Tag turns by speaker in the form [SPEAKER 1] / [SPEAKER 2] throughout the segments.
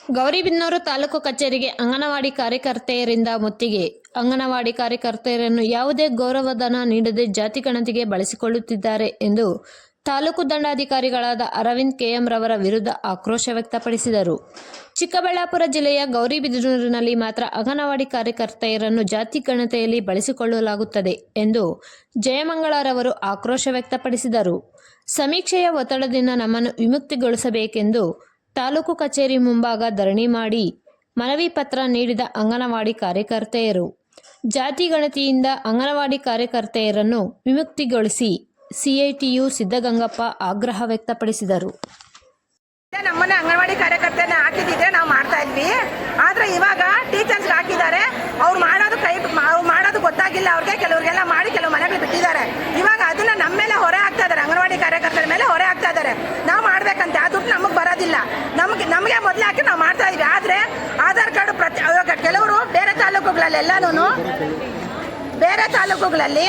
[SPEAKER 1] ಗೌರಿಬಿದನೂರು ತಾಲೂಕು ಕಚೇರಿಗೆ ಅಂಗನವಾಡಿ ಕಾರ್ಯಕರ್ತೆಯರಿಂದ ಮುತ್ತಿಗೆ. ಅಂಗನವಾಡಿ ಕಾರ್ಯಕರ್ತೆಯರನ್ನು ಯಾವುದೇ ಗೌರವಧನ ನೀಡದೆ ಜಾತಿ ಗಣತಿಗೆ ಬಳಸಿಕೊಳ್ಳುತ್ತಿದ್ದಾರೆ ಎಂದು ತಾಲೂಕು ದಂಡಾಧಿಕಾರಿಗಳಾದ ಅರವಿಂದ್ ಕೆಎಂ ರವರ ವಿರುದ್ಧ ಆಕ್ರೋಶ ವ್ಯಕ್ತಪಡಿಸಿದರು. ಚಿಕ್ಕಬಳ್ಳಾಪುರ ಜಿಲ್ಲೆಯ ಗೌರಿಬಿದನೂರಿನಲ್ಲಿ ಮಾತ್ರ ಅಂಗನವಾಡಿ ಕಾರ್ಯಕರ್ತೆಯರನ್ನು ಜಾತಿ ಗಣತಿಯಲ್ಲಿ ಬಳಸಿಕೊಳ್ಳಲಾಗುತ್ತದೆ ಎಂದು ಜಯಮಂಗಳರವರು ಆಕ್ರೋಶ ವ್ಯಕ್ತಪಡಿಸಿದರು. ಸಮೀಕ್ಷೆಯ ಒತ್ತಡದಿಂದ ನಮ್ಮನ್ನು ವಿಮುಕ್ತಿಗೊಳಿಸಬೇಕೆಂದು ತಾಲೂಕು ಕಚೇರಿ ಮುಂಭಾಗ ಧರಣಿ ಮಾಡಿ ಮನವಿ ಪತ್ರ ನೀಡಿದ ಅಂಗನವಾಡಿ ಕಾರ್ಯಕರ್ತೆಯರು ಜಾತಿ ಗಣತಿಯಿಂದ ಅಂಗನವಾಡಿ ಕಾರ್ಯಕರ್ತೆಯರನ್ನು ವಿಮುಕ್ತಿಗೊಳಿಸಿ ಸಿಐಟಿಯು ಸಿದ್ದಗಂಗಪ್ಪ ಆಗ್ರಹ ವ್ಯಕ್ತಪಡಿಸಿದರು.
[SPEAKER 2] ನಮ್ಮನ್ನ ಅಂಗನವಾಡಿ ಕಾರ್ಯಕರ್ತರನ್ನ ಹಾಕಿದ್ರೆ ನಾವು ಮಾಡ್ತಾ ಇದ್ವಿ. ಆದ್ರೆ ಇವಾಗ ಟೀಚರ್ಸ್ ಹಾಕಿದ್ದಾರೆ. ಅವ್ರು ಮಾಡೋದು ಗೊತ್ತಾಗಿಲ್ಲ ಅವ್ರಿಗೆ. ಕೆಲವ್ರಿಗೆಲ್ಲ ಮಾಡಿ ಕೆಲವು ಮನೆಗಳು ಬಿಟ್ಟಿದ್ದಾರೆ. ಇವಾಗ ಅದನ್ನ ನಮ್ಮ ಮೇಲೆ ಹೊರೆ ಆಗ್ತಾ ಇದಾರೆ, ಅಂಗನವಾಡಿ ಕಾರ್ಯಕರ್ತರ ಮೇಲೆ ಹೊರೆ ಆಗ್ತಾ ಇದಾರೆ. ನಾವು ಮಾಡ್ಬೇಕಂತೆ ಆ ದುಡ್ಡು ನಮಗೆ ಬರೋದಿಲ್ಲ. ನಮಗೆ ಮೊದಲು ಹಾಕಿ ನಾವು ಮಾಡ್ತಾ ಇದ್ವಿ. ಆದ್ರೆ ಆಧಾರ್ ಕಾರ್ಡ್ ಕೆಲವರು ಬೇರೆ ತಾಲೂಕುಗಳಲ್ಲಿ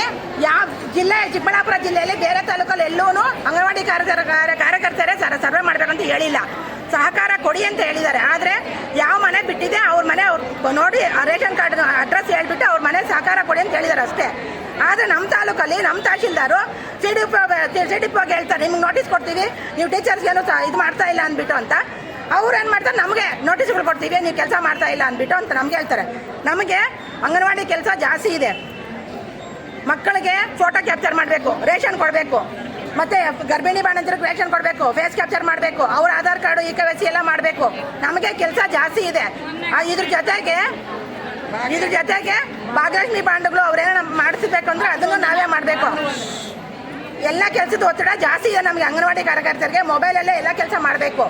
[SPEAKER 2] ಯಾವ ಜಿಲ್ಲೆ, ಚಿಕ್ಕಬಳ್ಳಾಪುರ ಜಿಲ್ಲೆಯಲ್ಲಿ ಬೇರೆ ತಾಲೂಕಲ್ಲಿ ಎಲ್ಲೂ ಅಂಗನವಾಡಿ ಕಾರ್ಯಕರ್ತರೇ ಸರ್ವೆ ಮಾಡ್ಬೇಕಂತ ಹೇಳಿಲ್ಲ. ಸಹಕಾರ ಕೊಡಿ ಅಂತ ಹೇಳಿದ್ದಾರೆ. ಆದರೆ ಯಾವ ಮನೆ ಬಿಟ್ಟಿದೆ ಅವ್ರ ಮನೆ ಅವ್ರು ನೋಡಿ ರೇಷನ್ ಕಾರ್ಡ್ ಅಡ್ರೆಸ್ ಹೇಳ್ಬಿಟ್ಟು ಅವ್ರ ಮನೆ ಸಹಕಾರ ಕೊಡಿ ಅಂತ ಹೇಳಿದ್ದಾರೆ ಅಷ್ಟೇ. ಆದರೆ ನಮ್ಮ ತಾಲೂಕಲ್ಲಿ ನಮ್ಮ ತಹಶೀಲ್ದಾರು ಸಿ ಡಿ ಪಿ ಹೇಳ್ತಾರೆ, ನಿಮ್ಗೆ ನೋಟಿಸ್ ಕೊಡ್ತೀವಿ, ನೀವು ಟೀಚರ್ಸ್ಗೇನು ಇದು ಮಾಡ್ತಾ ಇಲ್ಲ ಅಂದ್ಬಿಟ್ಟು ಅಂತ. ಅವ್ರು ಏನು ಮಾಡ್ತಾರೆ, ನಮಗೆ ನೋಟಿಸ್ಗಳು ಕೊಡ್ತೀವಿ, ನೀವು ಕೆಲಸ ಮಾಡ್ತಾ ಇಲ್ಲ ಅಂದ್ಬಿಟ್ಟು ಅಂತ ನಮ್ಗೆ ಹೇಳ್ತಾರೆ. ನಮಗೆ ಅಂಗನವಾಡಿ ಕೆಲಸ ಜಾಸ್ತಿ ಇದೆ. ಮಕ್ಕಳಿಗೆ ಫೋಟೋ ಕ್ಯಾಪ್ಚರ್ ಮಾಡಬೇಕು, ರೇಷನ್ ಕೊಡಬೇಕು, ಮತ್ತೆ ಗರ್ಭಿಣಿ ಬಾಣಂತಿಯರಿಗೆ ರೇಷನ್ ಕೊಡಬೇಕು, ಫೇಸ್ ಕ್ಯಾಪ್ಚರ್ ಮಾಡಬೇಕು, ಅವ್ರ ಆಧಾರ್ ಕಾರ್ಡು KYC ಎಲ್ಲ ಮಾಡಬೇಕು. ನಮಗೆ ಕೆಲಸ ಜಾಸ್ತಿ ಇದೆ. ಇದ್ರ ಜೊತೆಗೆ ಭಾಗ್ಯಲಕ್ಷ್ಮಿ ಬಾಂಡ್ಗಳು ಅವ್ರೇನ ಮಾಡಿಸ್ಬೇಕು ಅಂದ್ರೆ ಅದನ್ನು ನಾವೇ ಮಾಡಬೇಕು. ಎಲ್ಲ ಕೆಲಸದ ಒತ್ತಡ ಜಾಸ್ತಿ ಇದೆ ನಮಗೆ. ಅಂಗನವಾಡಿ ಕಾರ್ಯಕರ್ತರಿಗೆ ಮೊಬೈಲಲ್ಲೇ ಎಲ್ಲ ಕೆಲಸ ಮಾಡಬೇಕು.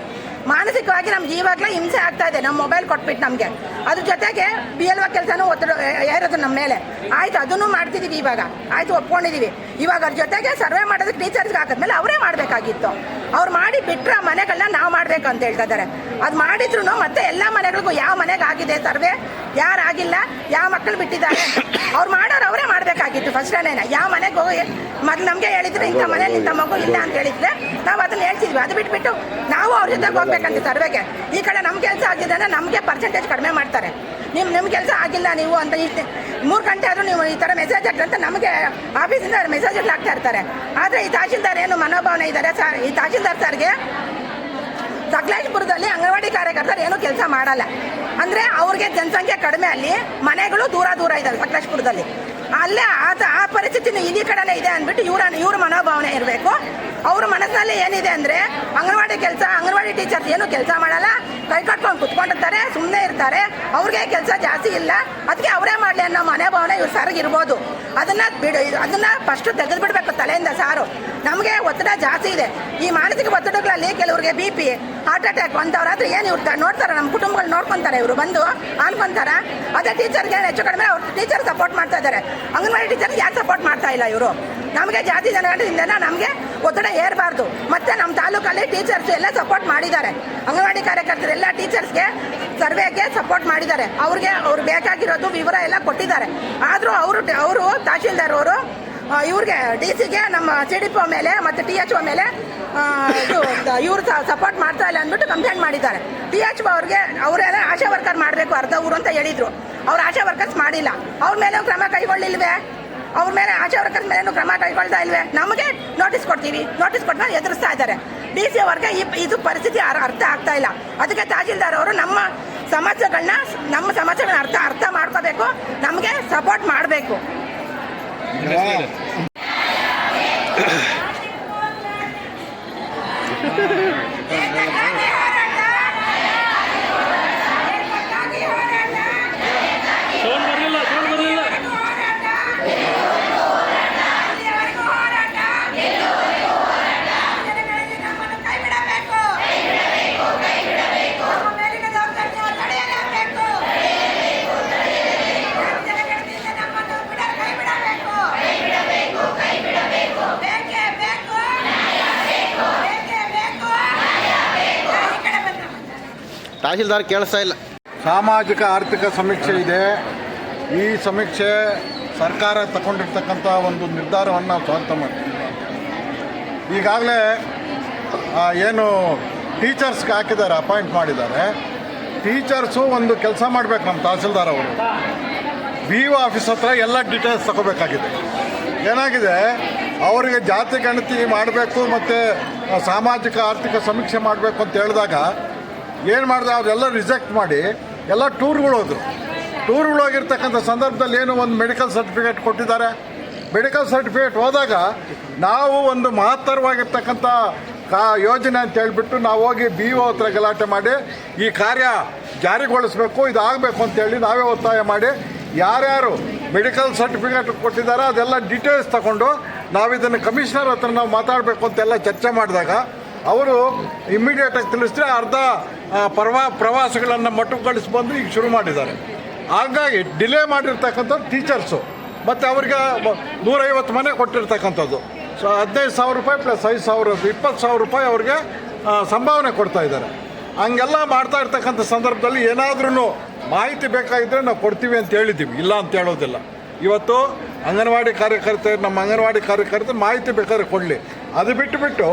[SPEAKER 2] ಮಾನಸಿಕವಾಗಿ ನಮ್ಗೆ ಇವಾಗಲೇ ಹಿಂಸೆ ಆಗ್ತಾ ಇದೆ, ನಮ್ಮ ಮೊಬೈಲ್ ಕೊಟ್ಬಿಟ್ಟು ನಮಗೆ. ಅದ್ರ ಜೊತೆಗೆ BLO ಕೆಲಸನೂ ಒತ್ತಡ ಏರೋದು ನಮ್ಮ ಮೇಲೆ. ಆಯ್ತು, ಅದನ್ನು ಮಾಡ್ತಿದ್ದೀವಿ ಇವಾಗ, ಆಯ್ತು ಒಪ್ಕೊಂಡಿದ್ದೀವಿ. ಇವಾಗ ಅದ್ರ ಜೊತೆಗೆ ಸರ್ವೆ ಮಾಡೋದಕ್ಕೆ ಟೀಚರ್ಸ್ಗೆ ಹಾಕಿದ್ಮೇಲೆ ಅವರೇ ಮಾಡಬೇಕಾಗಿತ್ತು. ಅವ್ರು ಮಾಡಿ ಬಿಟ್ಟರೆ ಮನೆಗಳನ್ನ ನಾವು ಮಾಡಬೇಕು ಅಂತ ಹೇಳ್ತಾ ಇದ್ದಾರೆ. ಅದು ಮಾಡಿದ್ರು ಮತ್ತೆ ಎಲ್ಲ ಮನೆಗಳಿಗೂ ಯಾವ ಮನೆಗೆ ಆಗಿದೆ ಸರ್ವೆ, ಯಾರಾಗಿಲ್ಲ, ಯಾವ ಮಕ್ಕಳು ಬಿಟ್ಟಿದ್ದಾರೆ, ಅವ್ರು ಮಾಡೋರು ಅವರೇ ಮಾಡಬೇಕಾಗಿತ್ತು ಫಸ್ಟೇನೆ. ಯಾವ ಮನೆಗೆ ಹೋಗಿ ಮೊದಲು ನಮಗೆ ಹೇಳಿದ್ರೆ ಇಂಥ ಮನೇಲಿ ಇಂಥ ಮಗು ಇಲ್ಲ ಅಂತ ಹೇಳಿದ್ರೆ ನಾವು ಅದನ್ನ ಹೇಳ್ತಿದ್ವಿ. ಅದು ಬಿಟ್ಬಿಟ್ಟು ನಾವು ಅವ್ರ ಜೊತೆಗೆ ಹೋಗ್ಬೇಕಂತ ಸರ್ವೆಗೆ. ಈ ಕಡೆ ನಮ್ಮ ಕೆಲಸ ಆಗಿದೆ ಅಂದರೆ ನಮಗೆ ಪರ್ಸೆಂಟೇಜ್ ಕಡಿಮೆ ಮಾಡ್ತಾರೆ. ನಿಮ್ಮ ಕೆಲಸ ಆಗಿಲ್ಲ ನೀವು ಅಂತ 3 ಗಂಟೆ ಆದರೂ ನೀವು ಈ ಥರ ಮೆಸೇಜ್ ಹಾಕ್ತಂತ ನಮಗೆ ಆಫೀಸಿಂದ ಮೆಸೇಜ್ ಹಾಕ್ತಾ ಇರ್ತಾರೆ. ಆದರೆ ಈ ತಹಶೀಲ್ದಾರ್ ಏನು ಮನೋಭಾವನೆ ಇದ್ದಾರೆ ಸರ್, ಈ ತಹಶೀಲ್ದಾರ್ ಸರ್ಗೆ ಸಕಲೇಶಪುರದಲ್ಲಿ ಅಂಗನವಾಡಿ ಕಾರ್ಯಕರ್ತರು ಏನೂ ಕೆಲಸ ಮಾಡಲ್ಲ. ಅಂದರೆ ಅವ್ರಿಗೆ ಜನಸಂಖ್ಯೆ ಕಡಿಮೆ, ಅಲ್ಲಿ ಮನೆಗಳು ದೂರ ಇದ್ದಾವೆ ಸಕಲೇಶಪುರದಲ್ಲಿ. ಅಲ್ಲೇ ಆ ಪರಿಸ್ಥಿತಿ ಈ ಕಡೆನೇ ಇದೆ ಅಂದ್ಬಿಟ್ಟು ಇವ್ರ ಮನೋಭಾವನೆ ಇರಬೇಕು. ಅವ್ರ ಮನಸ್ಸಿನಲ್ಲಿ ಏನಿದೆ ಅಂದರೆ ಅಂಗನವಾಡಿ ಟೀಚರ್ಸ್ ಏನು ಕೆಲಸ ಮಾಡಲ್ಲ, ಕೈ ಕಟ್ಕೊಂಡು ಕುತ್ಕೊಂಡಿರ್ತಾರೆ, ಸುಮ್ಮನೆ ಇರ್ತಾರೆ, ಅವ್ರಿಗೆ ಕೆಲಸ ಜಾಸ್ತಿ ಇಲ್ಲ, ಅದಕ್ಕೆ ಅವರೇ ಮಾಡಲಿ ಅನ್ನೋ ಮನೋಭಾವನೆ ಇವ್ರು ಸರ್ಗಿರ್ಬೋದು. ಅದನ್ನ ಫಸ್ಟು ತೆಗೆದುಬಿಡ್ಬೇಕು ತಲೆಯಿಂದ ಸಾರು. ನಮಗೆ ಒತ್ತಡ ಜಾಸ್ತಿ ಇದೆ. ಈ ಮಾನಸಿಕ ಒತ್ತಡಗಳಲ್ಲಿ ಕೆಲವ್ರಿಗೆ BP, ಹಾರ್ಟ್ ಅಟ್ಯಾಕ್ ಅಂತವ್ರಾದ್ರೆ ಏನು ಇವ್ರು ನೋಡ್ತಾರೆ, ನಮ್ಮ ಕುಟುಂಬಗಳು ನೋಡ್ಕೊತಾರೆ, ಇವರು ಬಂದು ಅನ್ಕೊಂತಾರ. ಅದೇ ಟೀಚರ್ಗೆ ಹೆಚ್ಚು ಕಡಿಮೆ ಅವ್ರು ಟೀಚರ್ ಸಪೋರ್ಟ್ ಮಾಡ್ತಾ ಇದ್ದಾರೆ. ಅಂಗನವಾಡಿ ಟೀಚರ್ಗೆ ಯಾರು ಸಪೋರ್ಟ್ ಮಾಡ್ತಾ ಇಲ್ಲ ಇವರು. ನಮಗೆ ಜಾತಿ ಜನಗಣದಿಂದ ನಮಗೆ ಒತ್ತಡ ಏರಬಾರ್ದು. ಮತ್ತೆ ನಮ್ಮ ತಾಲೂಕಲ್ಲಿ ಟೀಚರ್ಸ್ ಎಲ್ಲ ಸಪೋರ್ಟ್ ಮಾಡಿದ್ದಾರೆ. ಅಂಗನವಾಡಿ ಕಾರ್ಯಕರ್ತರು ಎಲ್ಲ ಟೀಚರ್ಸ್ಗೆ ಸರ್ವೆಗೆ ಸಪೋರ್ಟ್ ಮಾಡಿದ್ದಾರೆ. ಅವ್ರು ಬೇಕಾಗಿರೋದು ವಿವರ ಎಲ್ಲ ಕೊಟ್ಟಿದ್ದಾರೆ. ಆದರೂ ಅವರು ತಹಶೀಲ್ದಾರ್ ಅವರು ಇವ್ರಿಗೆ DC-ಗೆ ನಮ್ಮ CDPO ಮೇಲೆ ಮತ್ತು THO ಮೇಲೆ ಇವರು ಸಪೋರ್ಟ್ ಮಾಡ್ತಾ ಇಲ್ಲ ಅಂದ್ಬಿಟ್ಟು ಕಂಪ್ಲೇಂಟ್ ಮಾಡಿದ್ದಾರೆ. THO ಅವ್ರಿಗೆ ಅವರೆಲ್ಲ ಆಶಾ ವರ್ಕರ್ ಮಾಡಬೇಕು ಅರ್ಧ ಊರು ಅಂತ ಹೇಳಿದ್ರು. ಅವ್ರು ಆಶಾ ವರ್ಕರ್ಸ್ ಮಾಡಿಲ್ಲ. ಅವ್ರ ಮೇಲೆ ಕ್ರಮ ಕೈಗೊಳ್ಳಿಲ್ವೇ? ಅವ್ರ ಮೇಲೆ ಆಶಾ ವರ್ಕರ್ಸ್ ಮೇಲೇನು ಕ್ರಮ ಕೈಗೊಳ್ತಾ ಇಲ್ವೇ? ನಮಗೆ ನೋಟಿಸ್ ಕೊಡ್ತೀವಿ, ನೋಟಿಸ್ ಕೊಟ್ಟು ಎದುರಿಸ್ತಾ ಇದ್ದಾರೆ. DC ಅವ್ರಿಗೆ ಇದು ಪರಿಸ್ಥಿತಿ ಅರ್ಥ ಆಗ್ತಾ ಇಲ್ಲ. ಅದಕ್ಕೆ ತಹಶೀಲ್ದಾರ್ ಅವರು ನಮ್ಮ ಸಮಸ್ಯೆಗಳನ್ನ ಅರ್ಥ ಮಾಡ್ಕೋಬೇಕು, ನಮಗೆ ಸಪೋರ್ಟ್ ಮಾಡಬೇಕು.
[SPEAKER 3] ತಹಶೀಲ್ದಾರ್ ಕೇಳಿಸ್ತಾ ಇಲ್ಲ.
[SPEAKER 4] ಸಾಮಾಜಿಕ ಆರ್ಥಿಕ ಸಮೀಕ್ಷೆ ಇದೆ. ಈ ಸಮೀಕ್ಷೆ ಸರ್ಕಾರ ತಗೊಂಡಿರ್ತಕ್ಕಂಥ ಒಂದು ನಿರ್ಧಾರವನ್ನು ನಾವು ಸ್ವಾಗತ ಮಾಡ್ತೀವಿ. ಈಗಾಗಲೇ ಏನು ಟೀಚರ್ಸ್ಗೆ ಹಾಕಿದ್ದಾರೆ, ಅಪಾಯಿಂಟ್ ಮಾಡಿದ್ದಾರೆ, ಟೀಚರ್ಸು ಒಂದು ಕೆಲಸ ಮಾಡಬೇಕು. ನಮ್ಮ ತಹಸೀಲ್ದಾರ್ ಅವರು ಬಿ ಒ ಆಫೀಸ್ ಹತ್ರ ಎಲ್ಲ ಡೀಟೇಲ್ಸ್ ತಗೋಬೇಕಾಗಿದೆ. ಏನಾಗಿದೆ, ಅವರಿಗೆ ಜಾತಿ ಗಣತಿ ಮಾಡಬೇಕು ಮತ್ತು ಸಾಮಾಜಿಕ ಆರ್ಥಿಕ ಸಮೀಕ್ಷೆ ಮಾಡಬೇಕು ಅಂತ ಹೇಳಿದಾಗ ಏನು ಮಾಡಿದೆ, ಅವರೆಲ್ಲ ರಿಜೆಕ್ಟ್ ಮಾಡಿ ಎಲ್ಲ ಟೂರ್ಗಳು ಹೋಗಿರ್ತಕ್ಕಂಥ ಸಂದರ್ಭದಲ್ಲಿ ಏನು ಒಂದು ಮೆಡಿಕಲ್ ಸರ್ಟಿಫಿಕೇಟ್ ಕೊಟ್ಟಿದ್ದಾರೆ. ಮೆಡಿಕಲ್ ಸರ್ಟಿಫಿಕೇಟ್ ಹೋದಾಗ ನಾವು ಒಂದು ಮಹತ್ತರವಾಗಿರ್ತಕ್ಕಂಥ ಯೋಜನೆ ಅಂತ ಹೇಳಿಬಿಟ್ಟು ನಾವು ಹೋಗಿ ಬಿ ಒ ಹತ್ರ ಗಲಾಟೆ ಮಾಡಿ ಈ ಕಾರ್ಯ ಜಾರಿಗೊಳಿಸಬೇಕು, ಇದಾಗಬೇಕು ಅಂತೇಳಿ ನಾವೇ ಒತ್ತಾಯ ಮಾಡಿ ಯಾರ್ಯಾರು ಮೆಡಿಕಲ್ ಸರ್ಟಿಫಿಕೇಟ್ ಕೊಟ್ಟಿದ್ದಾರೆ ಅದೆಲ್ಲ ಡೀಟೇಲ್ಸ್ ತಗೊಂಡು ನಾವು ಇದನ್ನು ಕಮಿಷನರ್ ಹತ್ರ ನಾವು ಮಾತಾಡಬೇಕು ಅಂತೆಲ್ಲ ಚರ್ಚೆ ಮಾಡಿದಾಗ ಅವರು ಇಮ್ಮಿಡಿಯೇಟಾಗಿ ತಿಳಿಸಿದ್ರೆ ಅರ್ಧ ಪ್ರವಾಸಗಳನ್ನು ಮೊಟಕುಗೊಳಿಸಿ ಬಂದು ಈಗ ಶುರು ಮಾಡಿದ್ದಾರೆ. ಹಾಗಾಗಿ ಡಿಲೇ ಮಾಡಿರ್ತಕ್ಕಂಥ ಟೀಚರ್ಸು ಮತ್ತು ಅವ್ರಿಗೆ 150 ಮನೆ ಕೊಟ್ಟಿರ್ತಕ್ಕಂಥದ್ದು. ಸೊ 15,000 ರೂಪಾಯಿ ಪ್ಲಸ್ 5,000 20,000 ರೂಪಾಯಿ ಅವ್ರಿಗೆ ಸಂಭಾವನೆ ಕೊಡ್ತಾ ಇದ್ದಾರೆ. ಹಂಗೆಲ್ಲ ಮಾಡ್ತಾ ಇರ್ತಕ್ಕಂಥ ಸಂದರ್ಭದಲ್ಲಿ ಏನಾದ್ರೂ ಮಾಹಿತಿ ಬೇಕಾಗಿದ್ದರೆ ನಾವು ಕೊಡ್ತೀವಿ ಅಂತ ಹೇಳಿದ್ದೀವಿ, ಇಲ್ಲ ಅಂತ ಹೇಳೋದಿಲ್ಲ. ಇವತ್ತು ಅಂಗನವಾಡಿ ಕಾರ್ಯಕರ್ತರು, ನಮ್ಮ ಅಂಗನವಾಡಿ ಕಾರ್ಯಕರ್ತರು ಮಾಹಿತಿ ಬೇಕಾದ್ರೆ ಕೊಡಲಿ. ಅದು ಬಿಟ್ಟು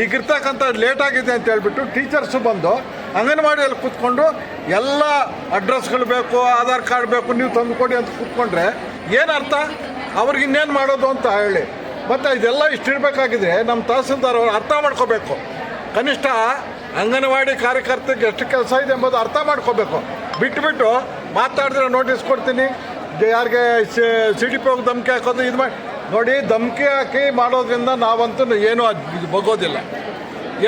[SPEAKER 4] ಈಗಿರ್ತಕ್ಕಂಥ ಲೇಟಾಗಿದೆ ಅಂತ ಹೇಳ್ಬಿಟ್ಟು ಟೀಚರ್ಸು ಬಂದು ಅಂಗನವಾಡಿಯಲ್ಲಿ ಕೂತ್ಕೊಂಡು ಎಲ್ಲ ಅಡ್ರೆಸ್ಗಳು ಬೇಕು, ಆಧಾರ್ ಕಾರ್ಡ್ ಬೇಕು, ನೀವು ತಂದು ಕೊಡಿ ಅಂತ ಕೂತ್ಕೊಂಡ್ರೆ ಏನರ್ಥ? ಅವ್ರಿಗೆ ಇನ್ನೇನು ಮಾಡೋದು ಅಂತ ಹೇಳಿ. ಮತ್ತು ಇದೆಲ್ಲ ಇಷ್ಟಿರಬೇಕಾಗಿದೆ. ನಮ್ಮ ತಹಸೀಲ್ದಾರ್ ಅವರು ಅರ್ಥ ಮಾಡ್ಕೋಬೇಕು. ಕನಿಷ್ಠ ಅಂಗನವಾಡಿ ಕಾರ್ಯಕರ್ತರಿಗೆ ಎಷ್ಟು ಕೆಲಸ ಇದೆ ಎಂಬುದು ಅರ್ಥ ಮಾಡ್ಕೋಬೇಕು. ಬಿಟ್ಟು ಮಾತಾಡಿದ್ರೆ ನೋಟಿಸ್ ಕೊಡ್ತೀನಿ, ಯಾರಿಗೆ CDP ಹೋಗಿ ಧಮಕಿ ಹಾಕೋದು ಇದು ಮಾಡಿ ನೋಡಿ. ಧಮಕಿ ಹಾಕಿ ಮಾಡೋದ್ರಿಂದ ನಾವಂತೂ ಏನೂ ಇದು ಬಗ್ಗೋದಿಲ್ಲ.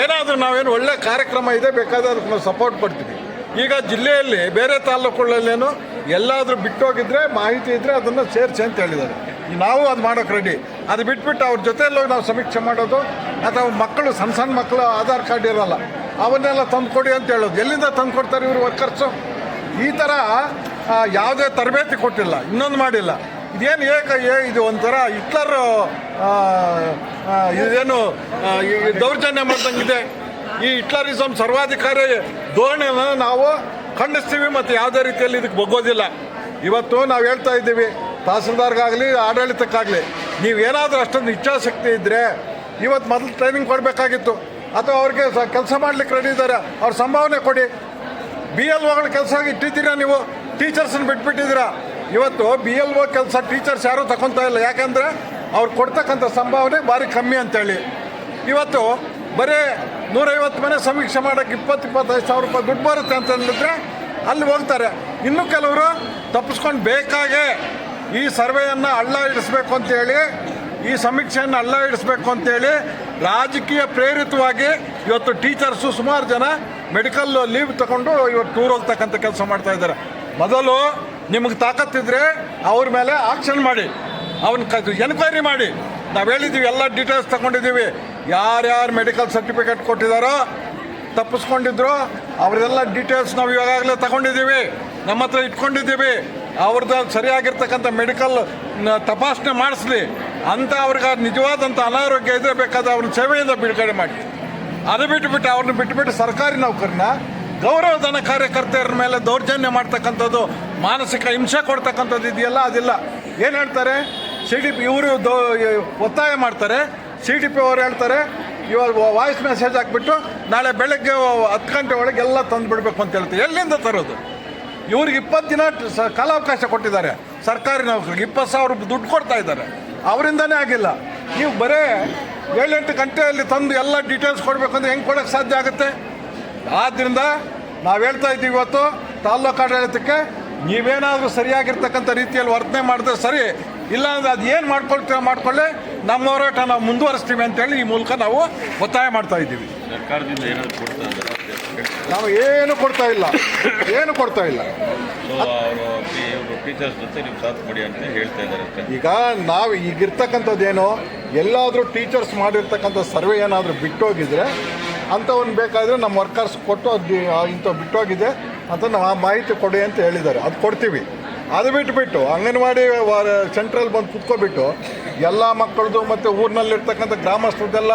[SPEAKER 4] ಏನಾದರೂ ನಾವೇನು ಒಳ್ಳೆ ಕಾರ್ಯಕ್ರಮ ಇದೆ ಬೇಕಾದ್ರೆ ಅದಕ್ಕೆ ನಾವು ಸಪೋರ್ಟ್ ಕೊಡ್ತೀವಿ. ಈಗ ಜಿಲ್ಲೆಯಲ್ಲಿ ಬೇರೆ ತಾಲೂಕುಗಳಲ್ಲೇನು ಎಲ್ಲಾದರೂ ಬಿಟ್ಟೋಗಿದ್ರೆ ಮಾಹಿತಿ ಇದ್ದರೆ ಅದನ್ನು ಸೇರಿಸಿ ಅಂತ ಹೇಳಿದ್ದಾರೆ. ನಾವು ಅದು ಮಾಡೋಕ್ಕೆ ರೆಡಿ. ಅದು ಬಿಟ್ಬಿಟ್ಟು ಅವ್ರ ಜೊತೆಯಲ್ಲಿ ನಾವು ಸಮೀಕ್ಷೆ ಮಾಡೋದು, ಅಥವಾ ಮಕ್ಕಳು ಸಣ್ಣ ಮಕ್ಕಳು ಆಧಾರ್ ಕಾರ್ಡ್ ಇರೋಲ್ಲ ಅವನ್ನೆಲ್ಲ ತಂದು ಕೊಡಿ ಅಂತ ಹೇಳೋದು. ಎಲ್ಲಿಂದ ತಂದು ಕೊಡ್ತಾರೆ ಇವರು ವರ್ಕರ್ಸು? ಈ ಥರ ಯಾವುದೇ ತರಬೇತಿ ಕೊಟ್ಟಿಲ್ಲ, ಇನ್ನೊಂದು ಮಾಡಿಲ್ಲ. ಇದೇನು ಇದು ಒಂಥರ ಹಿಟ್ಲರ್ ಇದೇನು ದೌರ್ಜನ್ಯ ಮಾಡ್ದಂಗಿದೆ. ಈ ಹಿಟ್ಲರಿಸಮ್ ಸರ್ವಾಧಿಕಾರಿ ಧೋರಣೆನ ನಾವು ಖಂಡಿಸ್ತೀವಿ ಮತ್ತು ಯಾವುದೇ ರೀತಿಯಲ್ಲಿ ಇದಕ್ಕೆ ಬಗ್ಗೋದಿಲ್ಲ. ಇವತ್ತು ನಾವು ಹೇಳ್ತಾ ಇದ್ದೀವಿ ತಹಸೀಲ್ದಾರ್ಗಾಗಲಿ ಆಡಳಿತಕ್ಕಾಗಲಿ, ನೀವೇನಾದರೂ ಅಷ್ಟೊಂದು ಇಚ್ಛಾಶಕ್ತಿ ಇದ್ದರೆ ಇವತ್ತು ಮೊದಲು ಟ್ರೈನಿಂಗ್ ಕೊಡಬೇಕಾಗಿತ್ತು, ಅಥವಾ ಅವ್ರಿಗೆ ಕೆಲಸ ಮಾಡಲಿಕ್ಕೆ ರೆಡಿ ಇದ್ದಾರೆ, ಅವ್ರ ಸಂಭಾವನೆ ಕೊಡಿ. BLOಗಳು ಕೆಲಸ ಇಟ್ಟಿದ್ದೀರಾ, ನೀವು ಟೀಚರ್ಸನ್ನು ಬಿಟ್ಬಿಟ್ಟಿದ್ದೀರಾ. ಇವತ್ತು BLO ಕೆಲಸ ಟೀಚರ್ಸ್ ಯಾರೂ ತಗೊತಾ ಇಲ್ಲ. ಯಾಕೆಂದರೆ ಅವ್ರು ಕೊಡ್ತಕ್ಕಂಥ ಸಂಭಾವನೆ ಭಾರಿ ಕಮ್ಮಿ ಅಂತೇಳಿ. ಇವತ್ತು ಬರೀ 150 ಮನೆ ಸಮೀಕ್ಷೆ ಮಾಡೋಕ್ಕೆ 20-25 ರೂಪಾಯಿ ದುಡ್ಡು ಬರುತ್ತೆ ಅಂತಂದಿದ್ರೆ ಅಲ್ಲಿ ಹೋಗ್ತಾರೆ. ಇನ್ನು ಕೆಲವರು ತಪ್ಪಿಸ್ಕೊಂಡು ಬೇಕಾಗೆ ಈ ಸರ್ವೆಯನ್ನು ಹಳ್ಳ ಹಿಡಿಸ್ಬೇಕು ಅಂತೇಳಿ, ಈ ಸಮೀಕ್ಷೆಯನ್ನು ಹಳ್ಳ ಹಿಡಿಸ್ಬೇಕು ಅಂತೇಳಿ ರಾಜಕೀಯ ಪ್ರೇರಿತವಾಗಿ ಇವತ್ತು ಟೀಚರ್ಸು ಸುಮಾರು ಜನ ಮೆಡಿಕಲ್ ಲೀವ್ ತಗೊಂಡು ಇವತ್ತು ಟೂರ್ ಹೋಗ್ತಕ್ಕಂಥ ಕೆಲಸ ಮಾಡ್ತಾ ಇದ್ದಾರೆ. ಮೊದಲು ನಿಮಗೆ ತಾಕತ್ತಿದ್ರೆ ಅವ್ರ ಮೇಲೆ ಆಕ್ಷನ್ ಮಾಡಿ, ಎನ್ಕ್ವೈರಿ ಮಾಡಿ. ನಾವು ಹೇಳಿದ್ದೀವಿ, ಎಲ್ಲ ಡೀಟೇಲ್ಸ್ ತಗೊಂಡಿದ್ದೀವಿ. ಯಾರ್ಯಾರು ಮೆಡಿಕಲ್ ಸರ್ಟಿಫಿಕೇಟ್ ಕೊಟ್ಟಿದ್ದಾರೋ, ತಪ್ಪಿಸ್ಕೊಂಡಿದ್ರು ಅವ್ರದ್ದೆಲ್ಲ ಡೀಟೇಲ್ಸ್ ನಾವು ಇವಾಗಲೇ ತಗೊಂಡಿದ್ದೀವಿ, ನಮ್ಮ ಹತ್ರ ಇಟ್ಕೊಂಡಿದ್ದೀವಿ. ಅವ್ರದ್ದು ಸರಿಯಾಗಿರ್ತಕ್ಕಂಥ ಮೆಡಿಕಲ್ ತಪಾಸಣೆ ಮಾಡಿಸ್ಲಿ ಅಂತ. ಅವ್ರಿಗೆ ನಿಜವಾದಂಥ ಅನಾರೋಗ್ಯ ಇದ್ರೆ ಬೇಕಾದ್ರೆ ಅವ್ರನ್ನ ಸೇವೆಯಿಂದ ಬಿಡುಗಡೆ ಮಾಡಿ. ಅದು ಬಿಟ್ಟುಬಿಟ್ಟು ಅವ್ರನ್ನ ಬಿಟ್ಟುಬಿಟ್ಟು ಸರ್ಕಾರಿ ನೌಕರನ್ನ ಗೌರವಧನ ಕಾರ್ಯಕರ್ತರ ಮೇಲೆ ದೌರ್ಜನ್ಯ ಮಾಡ್ತಕ್ಕಂಥದ್ದು, ಮಾನಸಿಕ ಹಿಂಸೆ ಕೊಡ್ತಕ್ಕಂಥದ್ದು ಇದೆಯಲ್ಲ, ಅದಿಲ್ಲ. ಏನು ಹೇಳ್ತಾರೆ CDP ಇವರು ಒತ್ತಾಯ ಮಾಡ್ತಾರೆ. CDP ಅವರು ಹೇಳ್ತಾರೆ ಇವಾಗ ವಾಯ್ಸ್ ಮೆಸೇಜ್ ಹಾಕ್ಬಿಟ್ಟು ನಾಳೆ ಬೆಳಗ್ಗೆ 10 ಗಂಟೆ ಒಳಗೆ ಎಲ್ಲ ತಂದು ಬಿಡಬೇಕು ಅಂತ ಹೇಳ್ತಾರೆ. ಎಲ್ಲಿಂದ ತರೋದು? ಇವ್ರಿಗೆ 20 ದಿನ ಕಾಲಾವಕಾಶ ಕೊಟ್ಟಿದ್ದಾರೆ. ಸರ್ಕಾರಿ ನೌಕರಿಗೆ 20,000 ದುಡ್ಡು ಕೊಡ್ತಾ ಇದ್ದಾರೆ, ಅವರಿಂದನೇ ಆಗಿಲ್ಲ. ನೀವು ಬರೇ 7-8 ಗಂಟೆಯಲ್ಲಿ ತಂದು ಎಲ್ಲ ಡೀಟೇಲ್ಸ್ ಕೊಡಬೇಕಂದ್ರೆ ಹೆಂಗೆ ಕೊಡೋಕ್ಕೆ ಸಾಧ್ಯ ಆಗುತ್ತೆ? ಆದ್ದರಿಂದ ನಾವು ಹೇಳ್ತಾ ಇದ್ದೀವಿ ಇವತ್ತು ತಾಲ್ಲೂಕು ಆಡಳಿತಕ್ಕೆ, ನೀವೇನಾದರೂ ಸರಿಯಾಗಿರ್ತಕ್ಕಂಥ ರೀತಿಯಲ್ಲಿ ವರ್ತನೆ ಮಾಡಿದ್ರೆ ಸರಿ, ಇಲ್ಲಾಂದರೆ ಅದು ಏನು ಮಾಡ್ಕೊಳ್ಳಿ, ನಮ್ಮ ಹೋರಾಟ ನಾವು ಮುಂದುವರಿಸ್ತೀವಿ ಅಂತೇಳಿ ಈ ಮೂಲಕ ನಾವು ಒತ್ತಾಯ ಮಾಡ್ತಾ ಇದ್ದೀವಿ.
[SPEAKER 5] ಸರ್ಕಾರದಿಂದ ಏನಾದರೂ ಕೊಡ್ತಾ ಇದ್ದಾರೆ?
[SPEAKER 4] ನಾವು ಏನು ಕೊಡ್ತಾ ಇಲ್ಲ.
[SPEAKER 5] ಟೀಚರ್ಸ್ ಜೊತೆ ನೀವು ಸಾಥ್ ಕೊಡಿ ಅಂತ ಹೇಳ್ತಾ ಇದ್ದಾರೆ.
[SPEAKER 4] ಈಗ ನಾವು ಈಗಿರ್ತಕ್ಕಂಥದ್ದೇನು, ಎಲ್ಲಾದರೂ ಟೀಚರ್ಸ್ ಮಾಡಿರ್ತಕ್ಕಂಥ ಸರ್ವೆ ಏನಾದರೂ ಬಿಟ್ಟೋಗಿದ್ರೆ ಅಂಥವ್ನು ಬೇಕಾದರೆ ನಮ್ಮ ವರ್ಕರ್ಸ್ ಕೊಟ್ಟು ಅದು ಇಂಥ ಬಿಟ್ಟೋಗಿದೆ ಅಂತ ನಾವು ಆ ಮಾಹಿತಿ ಕೊಡಿ ಅಂತ ಹೇಳಿದ್ದಾರೆ, ಅದು ಕೊಡ್ತೀವಿ. ಅದು ಬಿಟ್ಟುಬಿಟ್ಟು ಅಂಗನವಾಡಿ ಸೆಂಟ್ರಲ್ಲಿ ಬಂದು ಕುತ್ಕೊಬಿಟ್ಟು ಎಲ್ಲ ಮಕ್ಕಳದು ಮತ್ತು ಊರಿನಲ್ಲಿರ್ತಕ್ಕಂಥ ಗ್ರಾಮಸ್ಥರದ್ದೆಲ್ಲ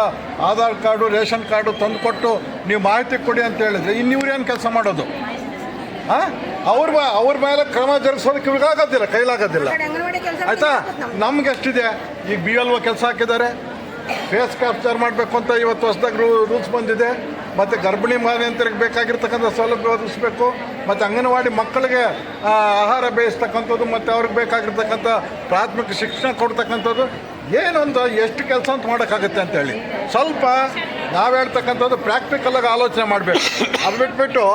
[SPEAKER 4] ಆಧಾರ್ ಕಾರ್ಡು ರೇಷನ್ ಕಾರ್ಡು ತಂದುಕೊಟ್ಟು ನೀವು ಮಾಹಿತಿ ಕೊಡಿ ಅಂತ ಹೇಳಿದರೆ ಇನ್ನಿವ್ರೇನು ಕೆಲಸ ಮಾಡೋದು? ಅವ್ರ ಮೇಲೆ ಕ್ರಮ ಜರುಗಿಸೋದಕ್ಕೆ ಇವ್ರಿಗಾಗೋದಿಲ್ಲ, ಕೈಲಾಗೋದಿಲ್ಲ. ಆಯಿತಾ? ನಮ್ಗೆ ಎಷ್ಟಿದೆ ಈಗ BLO ಕೆಲಸ ಹಾಕಿದ್ದಾರೆ, ಫೇಸ್ ಕ್ಯಾಪ್ಚರ್ ಮಾಡಬೇಕು ಅಂತ ಇವತ್ತು ಹೊಸದಾಗಿ ರೂಲ್ಸ್ ಬಂದಿದೆ. ಮತ್ತು ಗರ್ಭಿಣಿ ಮಹಿಳೆಯರಿಗೆ ಬೇಕಾಗಿರ್ತಕ್ಕಂಥ ಸೌಲಭ್ಯ ಒದಗಿಸ್ಬೇಕು, ಮತ್ತು ಅಂಗನವಾಡಿ ಮಕ್ಕಳಿಗೆ ಆಹಾರ ಬೇಯಿಸ್ತಕ್ಕಂಥದ್ದು, ಮತ್ತು ಅವ್ರಿಗೆ ಬೇಕಾಗಿರ್ತಕ್ಕಂಥ ಪ್ರಾಥಮಿಕ ಶಿಕ್ಷಣ ಕೊಡ್ತಕ್ಕಂಥದ್ದು, ಏನೊಂದು ಎಷ್ಟು ಕೆಲಸ ಅಂತ ಮಾಡೋಕ್ಕಾಗುತ್ತೆ ಅಂತೇಳಿ ಸ್ವಲ್ಪ ನಾವು ಹೇಳ್ತಕ್ಕಂಥದ್ದು ಪ್ರಾಕ್ಟಿಕಲಾಗಿ ಆಲೋಚನೆ ಮಾಡಬೇಕು. ಅದು ಬಿಟ್ಬಿಟ್ಟು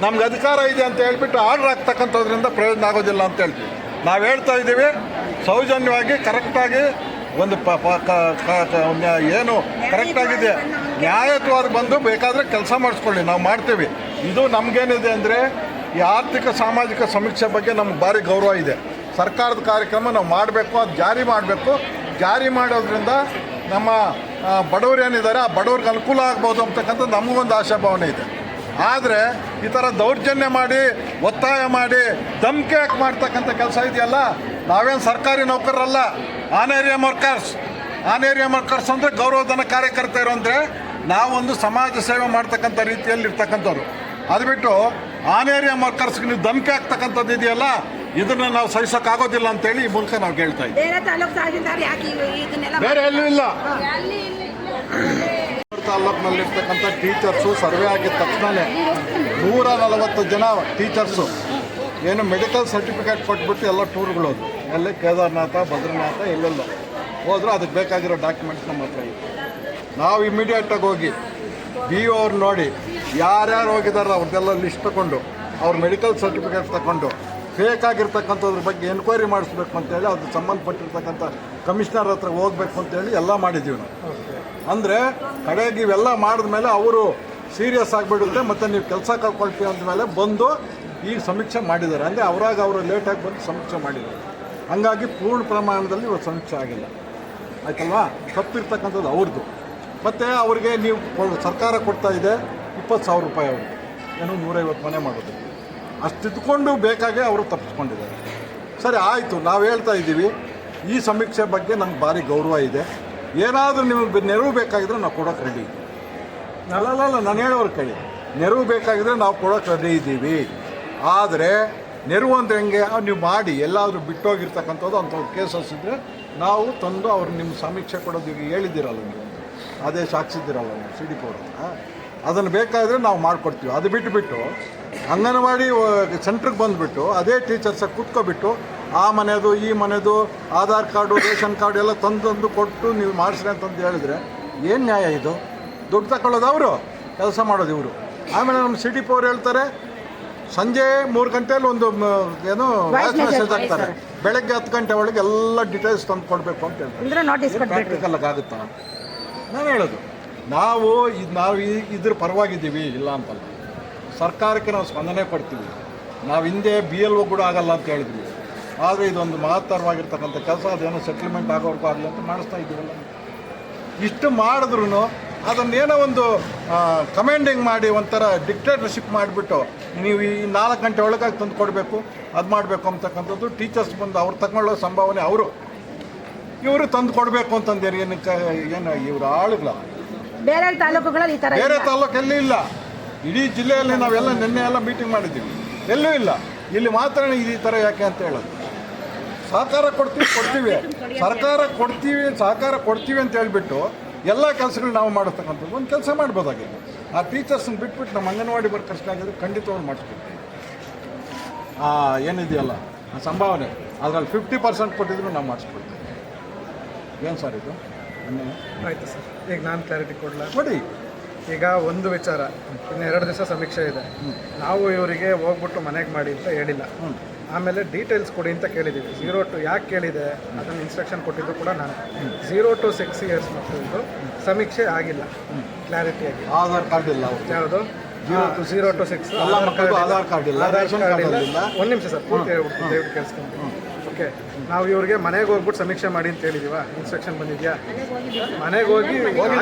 [SPEAKER 4] ನಮ್ಗೆ ಅಧಿಕಾರ ಇದೆ ಅಂತ ಹೇಳ್ಬಿಟ್ಟು ಆರ್ಡ್ರ್ ಆಗ್ತಕ್ಕಂಥದ್ರಿಂದ ಪ್ರಯೋಜನ ಆಗೋದಿಲ್ಲ ಅಂತ ಹೇಳ್ತೀವಿ. ನಾವು ಹೇಳ್ತಾ ಇದ್ದೀವಿ ಸೌಜನ್ಯವಾಗಿ ಕರೆಕ್ಟಾಗಿ ಒಂದು ಏನು ಕರೆಕ್ಟಾಗಿದೆ ನ್ಯಾಯಯುತವಾದ ಬಂದು ಬೇಕಾದರೆ ಕೆಲಸ ಮಾಡಿಸ್ಕೊಳ್ಳಿ, ನಾವು ಮಾಡ್ತೀವಿ. ಇದು ನಮಗೇನಿದೆ ಅಂದರೆ ಈ ಆರ್ಥಿಕ ಸಾಮಾಜಿಕ ಸಮೀಕ್ಷೆ ಬಗ್ಗೆ ನಮ್ಗೆ ಭಾರಿ ಗೌರವ ಇದೆ. ಸರ್ಕಾರದ ಕಾರ್ಯಕ್ರಮ ನಾವು ಮಾಡಬೇಕು, ಅದು ಜಾರಿ ಮಾಡಬೇಕು. ಜಾರಿ ಮಾಡೋದ್ರಿಂದ ನಮ್ಮ ಬಡವರು ಏನಿದ್ದಾರೆ ಆ ಬಡವ್ರಿಗೆ ಅನುಕೂಲ ಆಗ್ಬೋದು ಅಂತಕ್ಕಂಥ ನಮಗೊಂದು ಆಶಾಭಾವನೆ ಇದೆ. ಆದರೆ ಈ ಥರ ದೌರ್ಜನ್ಯ ಮಾಡಿ ಒತ್ತಾಯ ಮಾಡಿ ಧಮಕಿ ಹಾಕಿ ಮಾಡ್ತಕ್ಕಂಥ ಕೆಲಸ ಇದೆಯಲ್ಲ, ನಾವೇನು ಸರ್ಕಾರಿ ನೌಕರರಲ್ಲ, ಆನೇರಿಯಂ ವರ್ಕರ್ಸ್ ಅಂದರೆ ಗೌರವಧನ ಕಾರ್ಯಕರ್ತರು. ಅಂದರೆ ನಾವೊಂದು ಸಮಾಜ ಸೇವೆ ಮಾಡ್ತಕ್ಕಂಥ ರೀತಿಯಲ್ಲಿ ಇರ್ತಕ್ಕಂಥವ್ರು. ಅದು ಬಿಟ್ಟು ಆನೇರಿಯಂ ವರ್ಕರ್ಸ್ಗೆ ನೀವು ಧಮಕಿ ಹಾಕ್ತಕ್ಕಂಥದ್ದು ಇದೆಯಲ್ಲ, ಇದನ್ನು ನಾವು ಸಹಿಸೋಕ್ಕಾಗೋದಿಲ್ಲ ಅಂತೇಳಿ ಈ ಮೂಲಕ ನಾವು ಕೇಳ್ತಾ ಇದ್ದೀವಿ. ಬೇರೆ ಎಲ್ಲೂ ಇಲ್ಲ. ತಾಲ್ಲೂಕಿನಲ್ಲಿರ್ತಕ್ಕಂಥ ಟೀಚರ್ಸು ಸರ್ವೆ ಆಗಿದ ತಕ್ಷಣವೇ 140 ಜನ ಟೀಚರ್ಸು ಏನು ಮೆಡಿಕಲ್ ಸರ್ಟಿಫಿಕೇಟ್ ಕೊಟ್ಬಿಟ್ಟು ಎಲ್ಲ ಟೂರ್ಗಳೋದು, ಎಲ್ಲಿ ಕೇದಾರ್ನಾಥ, ಬದ್ರಿನಾಥ ಎಲ್ಲೆಲ್ಲ ಹೋದ್ರು. ಅದಕ್ಕೆ ಬೇಕಾಗಿರೋ ಡಾಕ್ಯುಮೆಂಟ್ಸ್ ನಮ್ಮ ಹತ್ರ ಇದೆ. ನಾವು ಇಮಿಡಿಯೇಟಾಗಿ ಹೋಗಿ BO ಅವ್ರು ನೋಡಿ ಯಾರ್ಯಾರು ಹೋಗಿದಾರೋ ಅವ್ರದ್ದೆಲ್ಲ ಲಿಸ್ಟ್ ತಗೊಂಡು ಅವ್ರ ಮೆಡಿಕಲ್ ಸರ್ಟಿಫಿಕೇಟ್ ತಗೊಂಡು ಫೇಕ್ ಆಗಿರ್ತಕ್ಕಂಥದ್ರ ಬಗ್ಗೆ ಎನ್ಕ್ವೈರಿ ಮಾಡಿಸ್ಬೇಕು ಅಂತೇಳಿ ಅದು ಸಂಬಂಧಪಟ್ಟಿರ್ತಕ್ಕಂಥ ಕಮಿಷನರ್ ಹತ್ರ ಹೋಗ್ಬೇಕು ಅಂತೇಳಿ ಎಲ್ಲ ಮಾಡಿದ್ದೀವಿ ನಾವು. ಅಂದರೆ ಕಡೆಗೆ ಇವೆಲ್ಲ ಮಾಡಿದ್ಮೇಲೆ ಅವರು ಸೀರಿಯಸ್ ಆಗಿಬಿಡುತ್ತೆ, ಮತ್ತು ನೀವು ಕೆಲಸ ಕಳ್ಕೊಳ್ತೀವಿ ಅಂದಮೇಲೆ ಬಂದು ಈಗ ಸಮೀಕ್ಷೆ ಮಾಡಿದ್ದಾರೆ. ಅಂದರೆ ಅವರು ಲೇಟಾಗಿ ಬಂದು ಸಮೀಕ್ಷೆ ಮಾಡಿದ್ದಾರೆ. ಹಾಗಾಗಿ ಪೂರ್ಣ ಪ್ರಮಾಣದಲ್ಲಿ ಇವತ್ತು ಸಮೀಕ್ಷೆ ಆಗಿಲ್ಲ, ಆಯ್ತಲ್ವಾ? ತಪ್ಪಿರ್ತಕ್ಕಂಥದ್ದು ಅವ್ರದ್ದು. ಮತ್ತು ಅವರಿಗೆ ನೀವು ಸರ್ಕಾರ ಕೊಡ್ತಾ ಇದೆ 20,000 ರೂಪಾಯಿ ಅವ್ರಿಗೆ, ಏನು 150 ಮನೆ ಮಾಡೋದು, ಅಷ್ಟಿದ್ಕೊಂಡು ಬೇಕಾಗೆ ಅವರು ತಪ್ಪಿಸ್ಕೊಂಡಿದ್ದಾರೆ. ಸರಿ ಆಯಿತು, ನಾವು ಹೇಳ್ತಾ ಇದ್ದೀವಿ ಈ ಸಮೀಕ್ಷೆ ಬಗ್ಗೆ ನಮ್ಗೆ ಭಾರಿ ಗೌರವ ಇದೆ. ಏನಾದರೂ ನಿಮಗೆ ನೆರವು ಬೇಕಾಗಿದ್ರೆ ನಾವು ಕೊಡೋಕೆ ರೆಡಿ ಇದ್ದೀವಿ. ಅಲ್ಲಲ್ಲ, ನಾನು ಹೇಳೋರು ಕೇಳಿ, ನೆರವು ಬೇಕಾಗಿದ್ರೆ ನಾವು ಕೊಡೋಕೆ ರೆಡಿ ಇದ್ದೀವಿ. ಆದರೆ ನೆರವು ಅಂದರೆ ಹೆಂಗೆ, ನೀವು ಮಾಡಿ ಎಲ್ಲಾದರೂ ಬಿಟ್ಟೋಗಿರ್ತಕ್ಕಂಥದ್ದು ಅಂಥವ್ರು ಕೇಸಸ್ ಇದ್ದರೆ ನಾವು ತಂದು ಅವ್ರು ನಿಮ್ಮ ಸಮೀಕ್ಷೆ ಕೊಡೋದು ಈಗ ಹೇಳಿದ್ದೀರಲ್ಲ, ನೀವು ಆದೇಶ ಹಾಕ್ಸಿದ್ದೀರಲ್ಲ ನೀವು CDP ಅದನ್ನು ಬೇಕಾದರೆ ನಾವು ಮಾಡಿಕೊಡ್ತೀವಿ. ಅದು ಬಿಟ್ಟುಬಿಟ್ಟು ಅಂಗನವಾಡಿ ಸೆಂಟ್ರಿಗೆ ಬಂದುಬಿಟ್ಟು ಅದೇ ಟೀಚರ್ಸಾಗಿ ಕೂತ್ಕೊಬಿಟ್ಟು ಆ ಮನೆಯದು ಈ ಮನೆಯದು ಆಧಾರ್ ಕಾರ್ಡು ರೇಷನ್ ಕಾರ್ಡು ಎಲ್ಲ ತಂದು ಕೊಟ್ಟು ನೀವು ಮಾಡಿಸ್ರಿ ಅಂತಂದು ಹೇಳಿದ್ರೆ ಏನು ನ್ಯಾಯ ಇದು? ದುಡ್ಡು ತಗೊಳ್ಳೋದು ಅವರು, ಕೆಲಸ ಮಾಡೋದು ಇವರು. ಆಮೇಲೆ ನಮ್ಮ CDP ಅವ್ರು ಹೇಳ್ತಾರೆ ಸಂಜೆ 3 ಗಂಟೆಯಲ್ಲಿ ಒಂದು ಏನು ವಾಯ್ಸ್ ಮೆಸೇಜ್ ಹಾಕ್ತಾರೆ, ಬೆಳಗ್ಗೆ 10 ಗಂಟೆ ಒಳಗೆ ಎಲ್ಲ ಡೀಟೇಲ್ಸ್ ತಂದು ಕೊಡಬೇಕು ಅಂತ ಹೇಳ್ತಾರೆ. ಪ್ರಾಕ್ಟಿಕಲಾಗಿ ಆಗುತ್ತಾ? ನಾನು ಹೇಳೋದು ನಾವು ಇದ್ರ ಪರವಾಗಿದ್ದೀವಿ, ಇಲ್ಲ ಅಂತಲ್ಲ. ಸರ್ಕಾರಕ್ಕೆ ನಾವು ಸ್ಪಂದನೆ ಕೊಡ್ತೀವಿ. ನಾವು ಹಿಂದೆ BLO ಕೂಡ ಆಗಲ್ಲ ಅಂತ ಹೇಳಿದ್ವಿ. ಆದರೆ ಇದೊಂದು ಮಹತ್ತರವಾಗಿರ್ತಕ್ಕಂಥ ಕೆಲಸ, ಅದೇನೋ ಸೆಟ್ಲ್ಮೆಂಟ್ ಆಗೋರ್ಗೂ ಆಗಲಿ ಅಂತ ಮಾಡಿಸ್ತಾ ಇದ್ದೀವಲ್ಲ. ಇಷ್ಟು ಮಾಡಿದ್ರೂ ಅದನ್ನೇನೋ ಒಂದು ಕಮೆಂಡಿಂಗ್ ಮಾಡಿ ಒಂಥರ ಡಿಕ್ಟೇಟರ್ಶಿಪ್ ಮಾಡಿಬಿಟ್ಟು ನೀವು ಈ 4 ಗಂಟೆ ಒಳಗಾಗಿ ತಂದು ಕೊಡಬೇಕು, ಅದು ಮಾಡಬೇಕು ಅಂತಕ್ಕಂಥದ್ದು ಟೀಚರ್ಸ್ ಬಂದು ಅವ್ರು ತಗೊಳ್ಳೋ ಸಂಭಾವನೆ ಇವರು ತಂದು ಕೊಡಬೇಕು ಅಂತಂದೇನು ಏನು ಇವರು ಆಳುಗಳ
[SPEAKER 2] ಬೇರೆ ತಾಲೂಕುಗಳಲ್ಲಿ ಈ ಥರ
[SPEAKER 4] ಬೇರೆ ತಾಲೂಕಲ್ಲಿ ಇಲ್ಲ. ಇಡೀ ಜಿಲ್ಲೆಯಲ್ಲಿ ನಾವೆಲ್ಲ ನಿನ್ನೆ ಎಲ್ಲ ಮೀಟಿಂಗ್ ಮಾಡಿದ್ದೀವಿ, ಎಲ್ಲೂ ಇಲ್ಲ. ಇಲ್ಲಿ ಮಾತ್ರ ಈ ಥರ ಯಾಕೆ ಅಂತ ಹೇಳೋದು. ಸಹಕಾರ ಕೊಡ್ತೀವಿ ಸಹಕಾರ ಕೊಡ್ತೀವಿ ಅಂತ ಹೇಳ್ಬಿಟ್ಟು ಎಲ್ಲ ಕೆಲಸಗಳು ನಾವು ಮಾಡಿಸ್ತಕ್ಕಂಥದ್ದು ಒಂದು ಕೆಲಸ ಮಾಡ್ಬೋದಾಗಿದೆ. ಆ ಟೀಚರ್ಸನ್ನ ಬಿಟ್ಬಿಟ್ಟು ನಮ್ಮ ಅಂಗನವಾಡಿ ವರ್ಕರ್ಸ್ಗಾಗಿದ್ರೆ ಖಂಡಿತವಾಗಿ ಮಾಡಿಸ್ಕೊಡ್ತೀವಿ. ಏನಿದೆಯಲ್ಲ ಆ ಸಂಭಾವನೆ ಅದರಲ್ಲಿ 50% ಕೊಟ್ಟಿದ್ರು ನಾವು ಮಾಡಿಸ್ಕೊಡ್ತೀವಿ. ಏನು ಸರ್ ಇದು?
[SPEAKER 6] ಆಯಿತು ಸರ್, ಈಗ ನಾನು ಕ್ಲಾರಿಟಿ
[SPEAKER 4] ಕೊಡಿ.
[SPEAKER 6] ಈಗ ಒಂದು ವಿಚಾರ, ಇನ್ನು 2 ದಿವಸ ಸಮೀಕ್ಷೆ ಇದೆ. ನಾವು ಇವರಿಗೆ ಹೋಗ್ಬಿಟ್ಟು ಮನೆಗೆ ಮಾಡಿ ಅಂತ ಹೇಳಿಲ್ಲ. ಆಮೇಲೆ ಡೀಟೇಲ್ಸ್ ಕೊಡಿ ಅಂತ ಕೇಳಿದ್ದೀವಿ. 0 to ಯಾಕೆ ಕೇಳಿದೆ ಅದನ್ನು ಇನ್ಸ್ಟ್ರಕ್ಷನ್ ಕೊಟ್ಟಿದ್ದು ಕೂಡ ನಾನು. 0 to 6 years ಮಕ್ಕಳಿದ್ದು ಸಮೀಕ್ಷೆ ಆಗಿಲ್ಲ ಕ್ಲಾರಿಟಿಯಾಗಿ.
[SPEAKER 4] ಆಧಾರ್ ಕಾರ್ಡ್ ಇಲ್ಲ
[SPEAKER 6] ಯಾವುದು 0 to 6
[SPEAKER 4] ಆಧಾರ್ ಕಾರ್ಡ್ ಇಲ್ಲ.
[SPEAKER 6] ಒಂದು ನಿಮಿಷ ಸರ್, ಪೂರ್ತಿ ಹೇಳ್ಬಿಟ್ಟು ದಯವಿಟ್ಟು ಕೇಳಿಸ್ಕೊಂಡು. ಓಕೆ, ನಾವು ಇವ್ರಿಗೆ ಮನೆಗೆ ಹೋಗ್ಬಿಟ್ಟು ಸಮೀಕ್ಷೆ ಮಾಡಿ ಅಂತ ಹೇಳಿದೀವ. ಇನ್ಸ್ಟ್ರಕ್ಷನ್ ಬಂದಿದೆಯಾ? ಮನೆಗೆ ಹೋಗಿ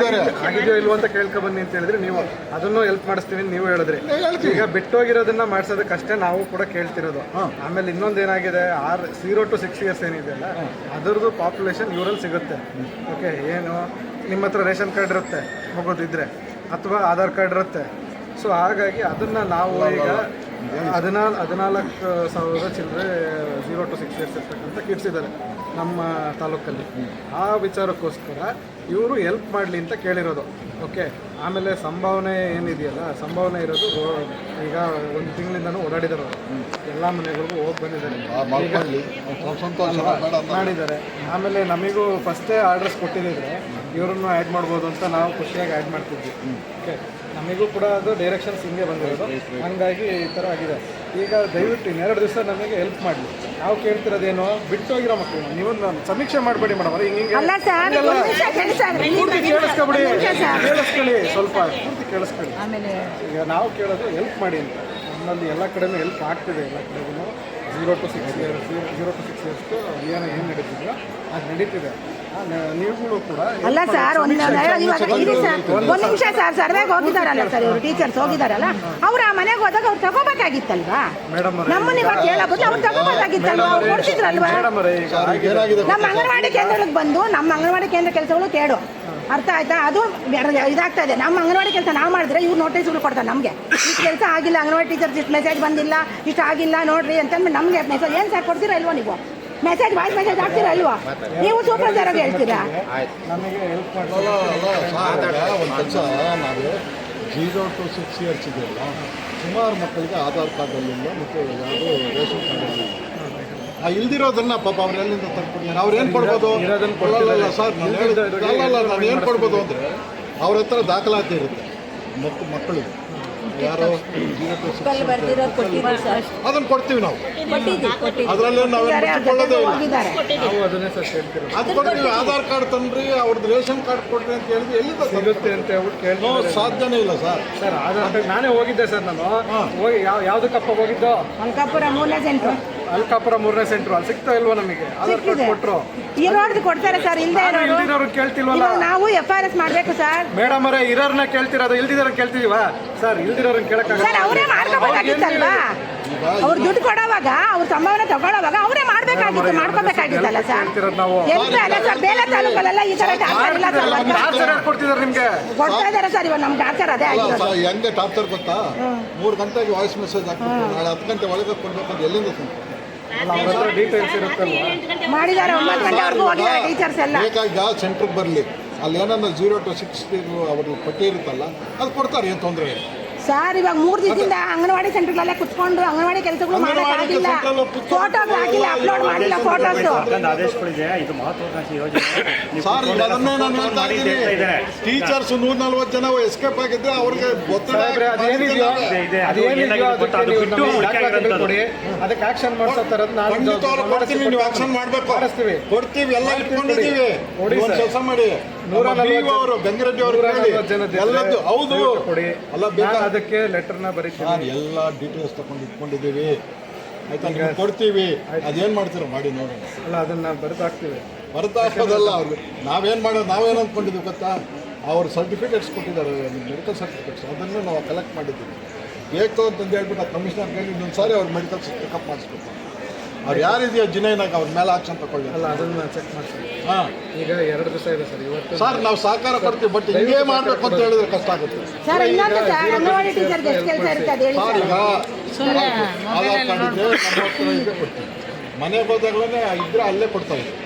[SPEAKER 6] ಆಗಿದೆಯೋ ಇಲ್ವೋ ಅಂತ ಕೇಳ್ಕೊಬನ್ನಿ ಅಂತ ಹೇಳಿದ್ರೆ ನೀವು ಅದನ್ನು ಹೆಲ್ಪ್ ಮಾಡಿಸ್ತೀವಿ ನೀವು ಹೇಳಿದ್ರಿ. ಈಗ ಬಿಟ್ಟೋಗಿರೋದನ್ನ ಮಾಡಿಸೋದಕ್ಕಷ್ಟೇ ನಾವು ಕೂಡ ಕೇಳ್ತಿರೋದು. ಆಮೇಲೆ ಇನ್ನೊಂದು ಏನಾಗಿದೆ, 0 to 6 years ಏನಿದೆ ಅಲ್ಲ, ಅದರದ್ದು ಪಾಪ್ಯುಲೇಷನ್ ಇವರಲ್ಲಿ ಸಿಗುತ್ತೆ. ಓಕೆ, ಏನು ನಿಮ್ಮ ಹತ್ರ ರೇಷನ್ ಕಾರ್ಡ್ ಇರುತ್ತೆ ಮಗುದಿದ್ರೆ, ಅಥವಾ ಆಧಾರ್ ಕಾರ್ಡ್ ಇರುತ್ತೆ. ಸೊ ಹಾಗಾಗಿ ಅದನ್ನು ನಾವು ಈಗ 14,000 ಚಿಲ್ಲರೆ 0 to 6 years ಇರ್ತಕ್ಕಂಥ ಕಿಡ್ಸ್ ಇದ್ದಾರೆ ನಮ್ಮ ತಾಲೂಕಲ್ಲಿ. ಆ ವಿಚಾರಕ್ಕೋಸ್ಕರ ಇವರು ಹೆಲ್ಪ್ ಮಾಡಲಿ ಅಂತ ಕೇಳಿರೋದು. ಓಕೆ, ಆಮೇಲೆ ಸಂಭಾವನೆ ಏನಿದೆಯಲ್ಲ, ಸಂಭಾವನೆ ಇರೋದು ಈಗ 1 ತಿಂಗಳಿಂದನೂ ಓಡಾಡಿದ್ದಾರೆ ಅವರು, ಎಲ್ಲ ಮನೆಗಳಿಗೂ ಹೋಗಿ ಬಂದಿದ್ದಾರೆ, ಮಾಡಿದ್ದಾರೆ. ಆಮೇಲೆ ನಮಗೂ ಫಸ್ಟೇ ಆರ್ಡರ್ಸ್ ಕೊಟ್ಟಿದ್ದರೆ ಇವರನ್ನು ಆ್ಯಡ್ ಮಾಡ್ಬೋದು ಅಂತ ನಾವು ಖುಷಿಯಾಗಿ ಆ್ಯಡ್ ಮಾಡ್ತಿದ್ವಿ. ಓಕೆ, ನಮಗೂ ಕೂಡ ಅದು ಡೈರೆಕ್ಷನ್ಸ್ ಹಿಂಗೆ ಬಂದಿರೋದು, ಹಂಗಾಗಿ ಈ ಥರ ಆಗಿದೆ. ಈಗ ದಯವಿಟ್ಟು 2 ದಿವಸ ನಮಗೆ ಹೆಲ್ಪ್ ಮಾಡಲಿ. ನಾವು ಕೇಳ್ತಿರೋದೇನು, ಬಿಟ್ಟೋಗಿರೋ ಮಕ್ಕಳು ನೀವು ಸಮೀಕ್ಷೆ ಮಾಡಬೇಡಿ ಮೇಡಮ್, ಅವ್ರು ಹಿಂಗೆ ಪೂರ್ತಿ ಕೇಳಿಸ್ಕೊಬಿಡಿ, ಕೇಳಿಸ್ಕೊಳ್ಳಿ, ಸ್ವಲ್ಪ ಪೂರ್ತಿ ಕೇಳಿಸ್ಕೊಳ್ಳಿ. ಈಗ ನಾವು ಕೇಳೋದು ಹೆಲ್ಪ್ ಮಾಡಿ ಅಂತ. ನಮ್ಮಲ್ಲಿ ಎಲ್ಲ ಕಡೆನೂ ಹೆಲ್ಪ್ ಆಗ್ತಿದೆ, ಎಲ್ಲ ಕಡೆಗೂ 0 to 6 years ಏನು ನಡೀತಿದೆಯೋ ಅದು ನಡೀತಿದೆ. ನೀವುಗಳು ಕೂಡ
[SPEAKER 2] ಅಲ್ಲ ಸರ್, ಒಂದು ನಿಮಿಷ ಸರ್, ಸರ್ವೆಗೆ ಹೋಗಿದ್ದಾರಲ್ಲ ಸರ್ ಇವರು, ಟೀಚರ್ಸ್ ಹೋಗಿದ್ದಾರಲ್ಲ, ಅವ್ರು ಆ ಮನೆಗೆ ಹೋದಾಗ ಅವ್ರು ತಗೋಬೇಕಾಗಿತ್ತಲ್ವಾ? ನಮ್ಮನ್ನ ಇವಾಗ ಕೇಳಬಹುದು, ಅವ್ರು ತಗೋಬೇಕಾಗಿತ್ತಲ್ವಾ? ಅವ್ರು ಕೊಡ್ತಿದ್ರಲ್ವಾ? ನಮ್ಮ ಅಂಗನವಾಡಿ ಕೇಂದ್ರಕ್ಕೆ ಬಂದು ನಮ್ಮ ಅಂಗನವಾಡಿ ಕೇಂದ್ರ ಕೆಲಸಗಳು ಕೇಳು, ಅರ್ಥ ಆಯ್ತಾ? ಅದು ಇದಾಗ್ತಾ ಇದೆ. ನಮ್ಮ ಅಂಗನವಾಡಿ ಕೆಲಸ ನಾವು ಮಾಡಿದ್ರೆ ಇವ್ರು ನೋಟಿಸ್ಗಳು ಕೊಡ್ತಾರೆ ನಮಗೆ, ಇಷ್ಟು ಕೆಲಸ ಆಗಿಲ್ಲ, ಅಂಗನವಾಡಿ ಟೀಚರ್ಸ್ ಇಷ್ಟು ಮೆಸೇಜ್ ಬಂದಿಲ್ಲ, ಇಷ್ಟು ಆಗಿಲ್ಲ ನೋಡ್ರಿ ಅಂತಂದ್ಬಿಟ್ಟು ನಮಗೆ ಮೆಸೇಜ್ ಏನು ಸರ್ ಕೊಡ್ತೀರಾ ಇಲ್ವೋ? ನೀವು ಮೆಸೇಜ್ ವಾಯ್ಸ್ ಮೆಸೇಜ್ ಹಾಕ್ತೀರಾ ಇಲ್ವಾ? ನೀವು ಸೂಪರ್ವೈಸರ್ಗೆ ಹೇಳ್ತೀರಾ?
[SPEAKER 6] ನಮಗೆ ಹೆಲ್ಪ್
[SPEAKER 4] ಒಂದು ಕೆಲಸ, ನಾವು 0 to 6 years ಇದೆಯಲ್ಲ, ಸುಮಾರು ಮಕ್ಕಳಿಗೆ ಆಧಾರ್ ಕಾರ್ಡಲ್ಲಿಲ್ಲ ಮತ್ತು ಯಾವುದೋ ರೇಷನ್ ಕಾರ್ಡಲ್ಲಿ ಇಲ್ದಿರೋದನ್ನ ಪಾಪ ಅವ್ರು ಎಲ್ಲಿಂದ ತಂದ್ಕೊಡ್ತಾರೆ? ಅವ್ರೇನು ಕೊಡ್ಬೋದು? ಸರ್ ನಾನು ಏನು ಕೊಡ್ಬೋದು ಅಂದರೆ ಅವ್ರ ಹತ್ರ ದಾಖಲಾತಿ ಇರುತ್ತೆ ಮಕ್ಕಳಿಗೆ, ಯಾರೋ 0 to 6 ಅದನ್ನು ಕೊಡ್ತೀವಿ ನಾವು, ಅದರಲ್ಲೇ ನಾವು ಮುಚ್ಚಿಕೊಳ್ಳೋದೇ ಇಲ್ಲ,
[SPEAKER 6] ನಾವು ಅದನ್ನೇ ಸರ್ ಹೇಳ್ತಿರೋದು.
[SPEAKER 4] ಅದು ಕೊಡ್ತೀವಿ. ಆಧಾರ್ ಕಾರ್ಡ್ ತಂದ್ರಿ, ಅವ್ರದ್ದು ರೇಷನ್ ಕಾರ್ಡ್ ಕೊಡ್ರಿ ಅಂತ ಹೇಳಿದ್ರೆ ಎಲ್ಲಿಂದ
[SPEAKER 6] ಸಿಗುತ್ತೆ ಅಂತ ಹೇಳ್ಬಿಟ್ಟು ಕೇಳಿ
[SPEAKER 4] ಸಾಧ್ಯನೇ ಇಲ್ಲ ಸರ್.
[SPEAKER 6] ಸರ್ ಆಧಾರ್ ಕಾರ್ಡ್ ನಾನೇ ಹೋಗಿದ್ದೆ ಸರ್, ನಾನು ಹೋಗಿ ಯಾವುದಕ್ಕಪ್ಪ ಹೋಗಿದ್ದು?
[SPEAKER 2] ಅಲ್ಕಾಪುರ 3ನೇ ಸೆಂಟ್ರು,
[SPEAKER 6] ಅಲ್ಕಾಪುರ 3ನೇ ಸೆಂಟ್ರು. ಅಲ್ಲಿ ಸಿಗ್ತಾ ಇಲ್ವಾ ನಮಗೆ? ಆಧಾರ್ ಕಾರ್ಡ್ ಕೊಟ್ಟರು
[SPEAKER 2] ಇರೋರ್ದು ಕೊಡ್ತಾರೆ ಸರ್,
[SPEAKER 6] ಇಲ್ದಿರೋರು ಕೇಳ್ತಿಲ್ವಲ್ಲ
[SPEAKER 2] ನಾವು FIR ಮಾಡಬೇಕು ಸರ್.
[SPEAKER 6] ಮೇಡಮ್ ಅವರೇ, ಇರೋರ್ನ ಕೇಳ್ತಿರೋದು, ಇಲ್ದಿರೋರು ಕೇಳ್ತಿದೀವಾ ಸರ್? ಇಲ್ದಿರೋರನ್ನ ಕೇಳಕ್ಕಾಗಲ್ಲ,
[SPEAKER 2] ಸರ್ ಅವರೇ ಮಾಡ್ಕೋಬೇಕಾಗಿತ್ತಲ್ವಾ? ಅವ್ರು ದುಡ್ಡು ಕೊಡೋವಾಗ, ಅವ್ರ ಸಂಭಾವನೆ ತಗೊಳ್ಳೋವಾಗ ಅವರೇ ಮಾಡ್ಬೇಕಾಗಿತ್ತು, ಮಾಡ್ಕೋಬೇಕಾಗಿತ್ತಲ್ಲ ಸರ್?
[SPEAKER 6] ನಾವು
[SPEAKER 2] ಎಂತ ಅಲ್ಲ ಸರ್, ಬೇರೆ ತಾಲೂಕಲ್ಲೆಲ್ಲ ಈ ತರ ಟಾರ್ಚರ್ ಇಲ್ಲ ಸರ್,
[SPEAKER 6] ಕೊಡ್ತಿದ್ದಾರೆ ನಿಮ್ಗೆ,
[SPEAKER 2] ಕೊಡ್ತಾ ಇದಾರೆ ಸರ್. ಇವಾಗ ನಮ್ ಟಾರ್ಚರ್ ಅದೇ ಆಗಿರೋದು.
[SPEAKER 4] ಹೆಂಗೆ ಟಾರ್ಚರ್ ಗೊತ್ತಾ? 3 ಗಂಟೆಗೆ ವಾಯ್ಸ್ ಮೆಸೇಜ್ ಹಾಕ್ಬಿಟ್ಟು ನಾಳೆ 10 ಗಂಟೆ ಒಳಗೆ ಕೊಡ್ಬೇಕು ಅಂತ ಎಲ್ಲಿಂದ
[SPEAKER 6] ಅವ್ರ ಹತ್ರ ಡೀಟೇಲ್ಸ್ ಇರುತ್ತಲ್ವಾ?
[SPEAKER 2] ಮಾಡಿದ್ದಾರೆ, 9 ಗಂಟೆವರೆಗೂ ಹೋಗಿದ್ದಾರೆ ಟೀಚರ್ಸ್ ಎಲ್ಲ.
[SPEAKER 4] ಬೇಕಾಗ ಸೆಂಟ್ರಿಗೆ ಬರಲಿ, ಅಲ್ಲಿ ಏನನ್ನ 0 to 6 ಅವ್ರ ಪಟ್ಟಿ ಇರುತ್ತಲ್ಲ, ಅದು ಕೊಡ್ತಾರೆ, ಏನು ತೊಂದರೆ ಇಲ್ಲ
[SPEAKER 2] ಸರ್. ಇವಾಗ 3 ದಿವಸದಿಂದ ಅಂಗನವಾಡಿ ಸೆಂಟರ್ಗಳಲ್ಲೇ ಕುತ್ಕೊಂಡು ಅಂಗನವಾಡಿ ಕೆಲಸಗಳು ಮಾಡೋಕ್ಕಾಗಿಲ್ಲ, ಫೋಟೋಗಳು ಹಾಕಿಲ್ಲ, ಅಪ್ಲೋಡ್ ಮಾಡಿಲ್ಲ ಫೋಟೋಸ್.
[SPEAKER 7] ಇದು ಮಹತ್ವಾಕಾಂಕ್ಷಿ ಯೋಜನೆ
[SPEAKER 4] ಸರ್, ಅದನ್ನೇ ನಾನು ಹೇಳ್ತಾ ಇದ್ದೀನಿ. ಟೀಚರ್ಸ್ 140 ಜನ ಎಸ್ಕೇಪ್ ಆಗಿದ್ರೆ ಅವ್ರಿಗೆ
[SPEAKER 6] ಅದಕ್ಕೆ ಆಕ್ಷನ್ ಮಾಡ್ಸೋತಾರದು
[SPEAKER 4] ಕೊಡ್ತೀವಿ. ನೀವು ಆಕ್ಷನ್ ಮಾಡಬೇಕು, ಕೊಡ್ತೀವಿ, ಎಲ್ಲ ಇಟ್ಕೊಂಡಿದ್ದೀವಿ. ಒಂದು ಕೆಲಸ ಮಾಡಿ, ಅವರು ಗಂಗಿರೆಡ್ಡಿ ಅವರು ಎಲ್ಲದ್ದು ಹೌದು ಅಲ್ಲ,
[SPEAKER 6] ಅದಕ್ಕೆ ಲೆಟರ್ನ ಬರೀತೀವಿ,
[SPEAKER 4] ಎಲ್ಲ ಡೀಟೇಲ್ಸ್ ತಗೊಂಡು ಇಟ್ಕೊಂಡಿದ್ದೀವಿ, ಆಯ್ತಾ? ನಿಮ್ಗೆ ಕೊಡ್ತೀವಿ, ಅದೇನು ಮಾಡ್ತೀರ ಮಾಡಿ ನೋಡೋಣ.
[SPEAKER 6] ಅಲ್ಲ, ಅದನ್ನ ಬರೆದಾಕ್ತೀವಿ.
[SPEAKER 4] ಬರೆದಾಕೋದಲ್ಲ ಅವ್ರಿಗೆ. ನಾವೇನು ಮಾಡೋದು, ನಾವೇನು ಅಂದ್ಕೊಂಡಿದ್ದೀವಿ ಗೊತ್ತಾ? ಅವ್ರು ಸರ್ಟಿಫಿಕೇಟ್ಸ್ ಕೊಟ್ಟಿದ್ದಾರೆ, ಮೆಡಿಕಲ್ ಸರ್ಟಿಫಿಕೇಟ್ಸ್, ಅದನ್ನು ನಾವು ಕಲೆಕ್ಟ್ ಮಾಡಿದ್ದೀವಿ. ಬೇಕು ಅಂತಂದು ಹೇಳ್ಬಿಟ್ಟು ಆ ಕಮಿಷನರ್ ಕೈಲಿ ಇನ್ನೊಂದು ಸಾರಿ ಅವ್ರು ಮೆಡಿಕಲ್ ಚೆಕಪ್ ಮಾಡಿಸ್ಬೇಕು. ಅವ್ರು ಯಾರಿದೆಯೋ ಜಿನೈನಾಗ ಅವ್ರ ಮೇಲೆ ಆಕ್ಷನ್ ತಗೊಳ್ಳಿ.
[SPEAKER 6] ಅಲ್ಲ, ಅದನ್ನ ಚೆಕ್ ಮಾಡ್ತೀವಿ.
[SPEAKER 4] ಹಾಂ,
[SPEAKER 6] ಈಗ 2 ದಿವಸ ಇದೆ ಸರ್. ಇವತ್ತು
[SPEAKER 4] ಸರ್ ನಾವು ಸಹಕಾರ ಕೊಡ್ತೀವಿ, ಬಟ್ ಹಿಂಗೇ ಮಾಡಬೇಕು ಅಂತ ಹೇಳಿದ್ರೆ ಕಷ್ಟ ಆಗುತ್ತೆ
[SPEAKER 2] ಸರ್. ಇನ್ನೊಂದು ಸರ್, ಅಂಗನವಾಡಿ ಟೀಚರ್ಗೆ ಎಷ್ಟು ಕೆಲಸ ಇರುತ್ತೆ ಅದು ಹೇಳಿ
[SPEAKER 4] ಸರ್.
[SPEAKER 2] ಸರ್.
[SPEAKER 4] ಈಗ ಆಧಾರ್ ಕಾರ್ಡ್ ಇದ್ದರೆ ನಮ್ಮ ಹತ್ರ ಇದೆ ಕೊಡ್ತೀವಿ, ಮನೆಗೆ ಹೋದಾಗಲೇ ಇದ್ರೆ ಅಲ್ಲೇ ಕೊಡ್ತಾ ಇದ್ದೀವಿ.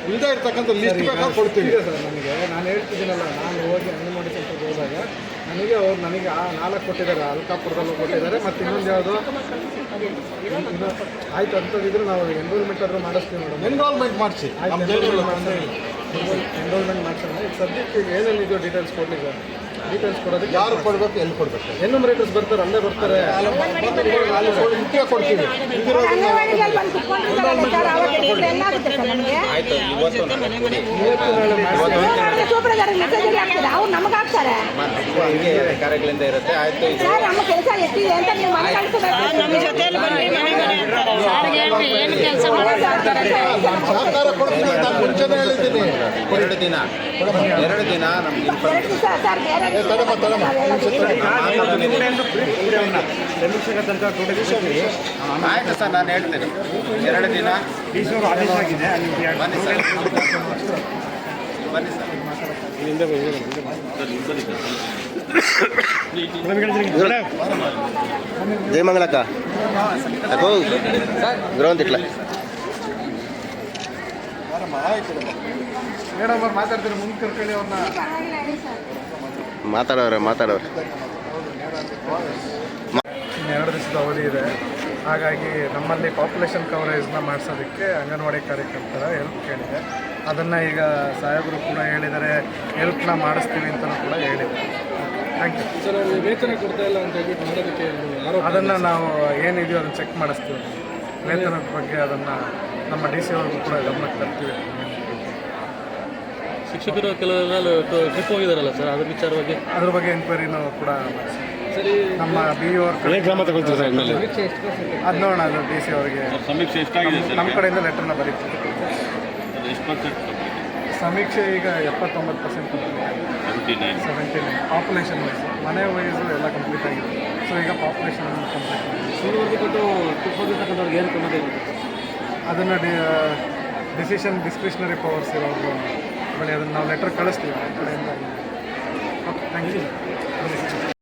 [SPEAKER 4] ಇಲ್ಲದೆ ಇರ್ತಕ್ಕಂಥ ಲಿಸ್ಟ್ ಬೇಕಾದ್ರೆ ಕೊಡ್ತೀವಿ
[SPEAKER 6] ಸರ್. ನನಗೆ ನಾನು ಹೇಳ್ತಿದ್ದೀನಲ್ಲ, ನಾನು ಹೋಗಿ ಅಂಗನವಾಡಿ ಸೆಂಟರ್ಗೆ ಹೋದಾಗ ನನಗೆ ಆ 4 ಕೊಟ್ಟಿದ್ದಾರೆ, ಅಲ್ಕಾಪುರದಲ್ಲೂ ಕೊಟ್ಟಿದ್ದಾರೆ, ಮತ್ತು ಇನ್ನೊಂದು ಯಾವುದು ಆಯ್ತು ಅಂತದಿದ್ರೆ ನಾವು ಎನ್ರೋಲ್ಮೆಂಟ್ ಆದರೂ ಮಾಡಿಸ್ತೀವಿ ಮೇಡಮ್.
[SPEAKER 4] ಎನ್ರೋಲ್ಮೆಂಟ್ ಮಾಡಿಸಿ,
[SPEAKER 6] ಎನ್ರೋಲ್ಮೆಂಟ್ ಮಾಡ್ಸೋಣ. ಈಗ ಸದ್ಯಕ್ಕೆ ಏನೇನಿದೆಯೋ ಡೀಟೇಲ್ಸ್ ಕೊಡಲಿ ಸರ್. ಡೀಟೇಲ್ಸ್ ಕೊಡೋದಕ್ಕೆ
[SPEAKER 4] ಯಾರು ಕೊಡಬೇಕು, ಎಲ್ಲಿ ಕೊಡಬೇಕು,
[SPEAKER 6] ಎನ್ಯೂಮರೇಟರ್ಸ್ ಬರ್ತಾರೆ, ಅಲ್ಲೇ ಬರ್ತಾರೆ,
[SPEAKER 4] ಮುಖ್ಯ ಕೊಡ್ತೀವಿ.
[SPEAKER 2] ಅಂಗನವಾಡಿಗಳಲ್ಲಿ ಬಂದು ಕುತ್ಕೊಂಡಿರ್ತಾರಲ್ಲ ಸರ್, ಅವತ್ತು ಏನಾಗುತ್ತೆ ಸರ್ ನಮಗೆ? ಸೂಪರ್ವೈಸರ್ ಮೆಸೇಜ್ ಆಗ್ತದೆ, ಅವ್ರು ನಮಗೆ ಹಾಕ್ತಾರೆ
[SPEAKER 7] ಕಾರ್ಯಗಳಿಂದ ಇರುತ್ತೆ. ಆಯ್ತು,
[SPEAKER 2] ಸರ್. ನಮ್ಮ ಕೆಲಸ ಎಷ್ಟಿದೆ ಅಂತ ನೀವು ಮನೆ ಕಳಿಸಬೇಕು.
[SPEAKER 4] ಸಹಕಾರ ಕೊಡ್ತೀವಿ ಅಂತ ಮುಂಚೆನೇ ಹೇಳಿದ್ದೀನಿ.
[SPEAKER 7] 2 ದಿನ ನಮ್ಗೆ
[SPEAKER 2] ಸರ್ ಬೇರೆ
[SPEAKER 7] ಆಯ್ತು ಸರ್, ನಾನು ಹೇಳ್ತೇನೆ. 2 ದಿನ
[SPEAKER 6] ಆದೇಶ ಆಗಿದೆ.
[SPEAKER 7] ಬನ್ನಿ ಸರ್. ಬನ್ನಿ ಸರ್.
[SPEAKER 3] ಜಯಮಂಗಳಕ್ಕ ಯಾಕೋ ಗ್ರೌಂಡ್ ಇಟ್ಲ
[SPEAKER 6] ಮೇಡಮ್ ಅವ್ರು ಮಾತಾಡ್ತಾರೆ, ಮುಂದೆ ಕರ್ಕೊಳ್ಳಿ ಅವ್ರನ್ನ.
[SPEAKER 3] ಮಾತಾಡೋರೆ
[SPEAKER 6] ಇನ್ನೆರಡು ದಿವಸದ ಅವಧಿ ಇದೆ. ಹಾಗಾಗಿ ನಮ್ಮಲ್ಲಿ ಪಾಪ್ಯುಲೇಷನ್ ಕವರೇಜ್ನ ಮಾಡಿಸೋದಕ್ಕೆ ಅಂಗನವಾಡಿ ಕಾರ್ಯಕರ್ತರ ಹೆಲ್ಪ್ ಕೇಳಿದೆ. ಅದನ್ನು ಈಗ ಸಾಹೇಬರು ಕೂಡ ಹೇಳಿದ್ದಾರೆ, ಹೆಲ್ಪ್ನ ಮಾಡಿಸ್ತೀವಿ ಅಂತಲೂ ಕೂಡ ಹೇಳಿದ್ದಾರೆ. Thank you sir. ವೇತನ ಕೊಡ್ತಾ ಇಲ್ಲ ಅಂತ ಹೇಳ್ಬಿಟ್ಟು ಮಾಡೋದಕ್ಕೆ ಅದನ್ನು ನಾವು ಏನಿದೆಯೋ ಅದನ್ನು ಚೆಕ್ ಮಾಡಿಸ್ತೀವಿ. ವೇತನದ ಬಗ್ಗೆ ಅದನ್ನು ನಮ್ಮ ಡಿ ಸಿ ಅವ್ರಿಗೂ ಕೂಡ ಗಮನಕ್ಕೆ ತರ್ತೀವಿ.
[SPEAKER 8] ಶಿಕ್ಷಕರು ಕೆಲವೆಲ್ಲ ಟ್ರಿಪ್ ಹೋಗಿದಾರಲ್ಲ ಸರ್, ಅದ್ರ ವಿಚಾರವಾಗಿ
[SPEAKER 6] ಅದ್ರ ಬಗ್ಗೆ ಎಂಕ್ವೈರಿನೂ ಕೂಡ ಸರಿ. ನಮ್ಮ ಬಿ ಅವ್ರ
[SPEAKER 8] ಕ್ರಮ ತಗೊಳ್ತೀವಿ ಸರ್ ಮೇಲೆ
[SPEAKER 6] ಅದು ನೋಡೋಣ, ಅದು ಡಿ ಸಿ ಅವರಿಗೆ
[SPEAKER 5] ಸಮೀಕ್ಷೆ ಎಷ್ಟಾಗಿದೆ ಸರ್?
[SPEAKER 6] ನಮ್ಮ ಕಡೆಯಿಂದ ಲೆಟರ್ನ ಬರೀತೀವಿ.
[SPEAKER 5] ಅದು ಎಷ್ಟು ಪರ್ಸೆಂಟ್?
[SPEAKER 6] ಸಮೀಕ್ಷೆ ಈಗ 79% ಕಂಪ್ಲೀಟ್ ಆಗಿದೆ. 79 ಪಾಪ್ಯುಲೇಷನ್ ವೈಸ್, ಮನೆ ವೈಸು ಎಲ್ಲ ಕಂಪ್ಲೀಟ್ ಆಗಿದೆ. ಸೊ ಈಗ ಪಾಪ್ಯುಲೇಷನ್ ಕಂಪ್ಲೀಟ್ ಆಗಿದೆ.
[SPEAKER 8] ಶುರುವರೆಗೂ ಕೊಟ್ಟು ಟ್ರಿಪ್ ಹೋಗಿರ್ತಕ್ಕಂಥವ್ರಿಗೆ ಏನು ಕ್ರಮ ತಗೊಳ್ತೀವಿ?
[SPEAKER 6] ಅದನ್ನು ಡಿಸ್ಕ್ರಿಷನರಿ ಪವರ್ಸ್ ಇರೋದು ಬರೀ ಅದನ್ನು ನಾವು ಲೆಟರ್ ಕಳಿಸ್ತೀವಿ ನಮ್ಮ ಕಡೆಯಿಂದ. Okay, thank you.